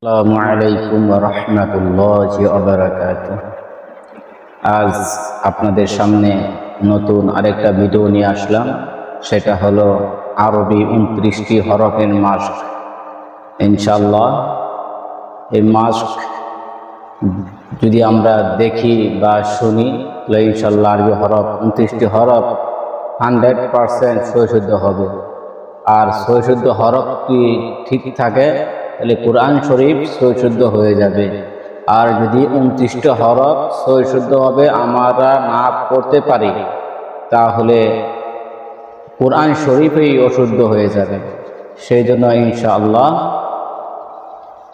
আসসালামু আলাইকুম ওয়া রাহমাতুল্লাহি ওয়া বারাকাতুহু। আজ আপনাদের সামনে নতুন আরেকটা ভিডিও নিয়ে আসলাম। সেটা হলো আরবি 29টি হরফের মাস্ক। ইনশাআল্লাহ এই মাস্ক যদি আমরা দেখি বা শুনি তাহলে ইনশাআল্লাহ আরবি হরফ 29টি হরফ 100% সহিশুদ্ধ হবে। আর সহিশুদ্ধ হরফটি ঠিক থাকে তাহলে কোরআন শরীফ সহিশুদ্ধ হয়ে যাবে। আর যদি 29টা হরফ সহিশুদ্ধভাবে আমরা না পড়তে পারি তাহলে কোরআন শরীফই অশুদ্ধ হয়ে যাবে। সেই জন্য ইনশাআল্লাহ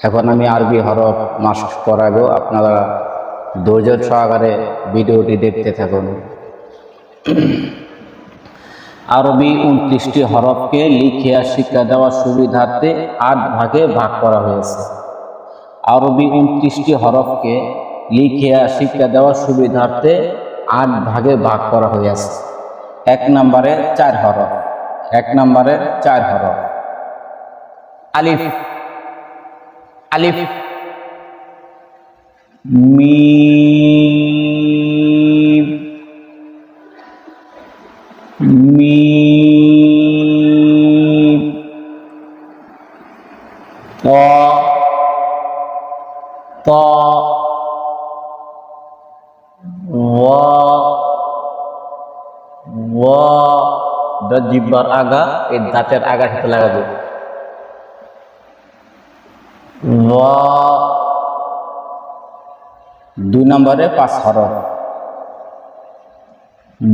এখন আমি আরবি হরফ মাস্ক করাবো, আপনারা ধৈর্য সহকারে ভিডিওটি দেখতে থাকুন। আরবি 29টি হরফকে লিখিয়া শিক্ষা দেওয়ার সুবিধার্থে 8 ভাগে ভাগ করা হয়েছে। আরবি 29টি হরফকে লিখিয়া শিক্ষা দেওয়ার সুবিধার্থে 8 ভাগে ভাগ করা হয়েছে। 1 নম্বরে 4 হরফ। 1 নম্বরে 4 হরফ। আলিফ, আলিফ, মিম, মিম, ত, ত, ওয়া, ওয়া, জিহ্বার আগা এই দাঁতের আগার সাথে লাগাবে। ওয়া। 2 নম্বরে 5 হরফ।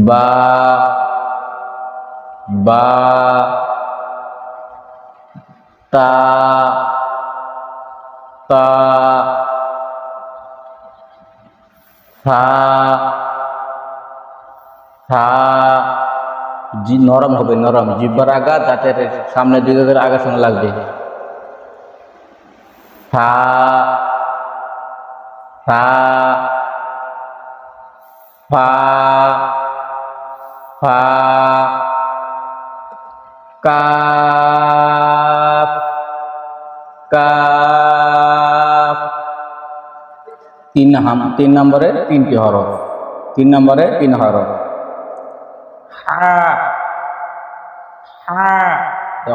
বা, বা, তা, তা, থা, থা, জি নরম হবে, নরম। জিহ্বার আগা দাঁতের সামনে দুই দাঁতের আগার সঙ্গে লাগবে। থা, থা, ফা, ফা, কাফ, কাফ। 3 নম্বরে 3টি হরফ। 3 নম্বরে 3 হরফ। হা, হা।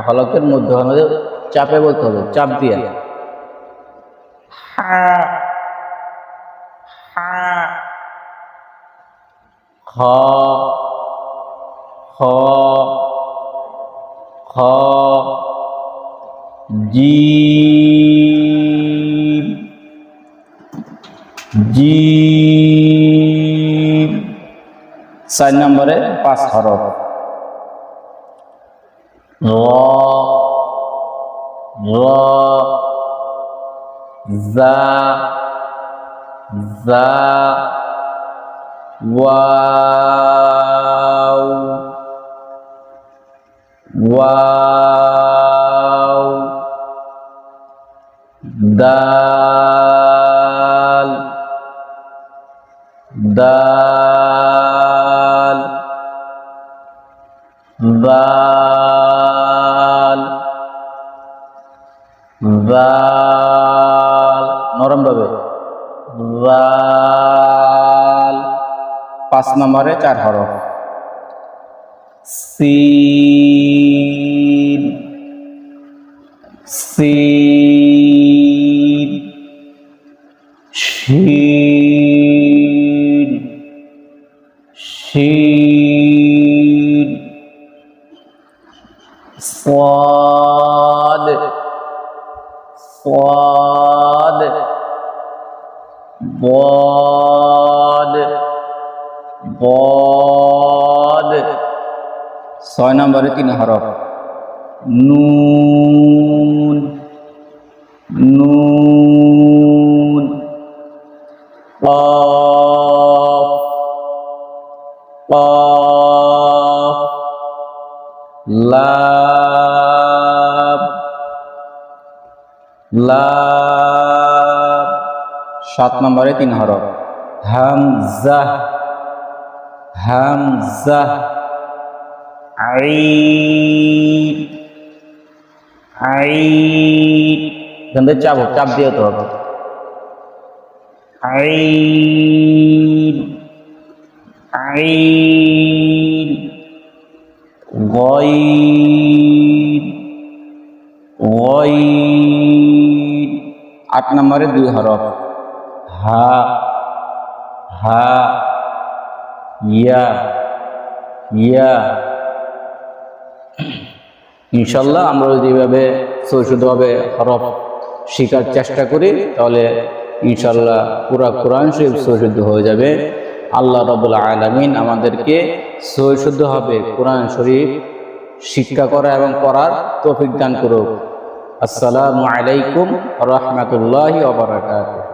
হলকের মধ্যে চাপে বলতে হবে, চাপ দিয়ে। হা, হা। খ, খ, খ, জিম, জিম। 4 নম্বরে 5 হরফ। র, র, জা, জা, ওয়াও, ওয়াও, দাল, দাল, দাল, দাল। নরম ভাবে। দাল। 5 নম্বরে 4 হরফ। সিন, সিন, শিন, শিন, সাদ, সাদ, বদ, বদ। 6 নম্বরে 3 হরফ। নুন, নুন, কফ, কফ, লাম, লাম। 7 নম্বরে 3 হরফ। হামজা, হামজা, আইন, আইন, এখান থেকে চাপ দিয়ে তো হবে। আইন আইন গইন গইন। 8 নম্বরে 2 হরফ হা হা ইয়া ইয়া। ইনশাল্লাহ আমরা যদি এভাবে শুদ্ধভাবে হরফ শেখার চেষ্টা করি তাহলে ইনশাল্লাহ পুরা কোরআন শরীফ শুদ্ধ হয়ে যাবে। আল্লাহ রাব্বুল আলামিন আমাদেরকে শুদ্ধভাবে কোরআন শরীফ শিক্ষা করা এবং পড়ার তৌফিক দান করুক। আসসালামু আলাইকুম ওয়া রাহমাতুল্লাহি ওয়া বারাকাতুহু।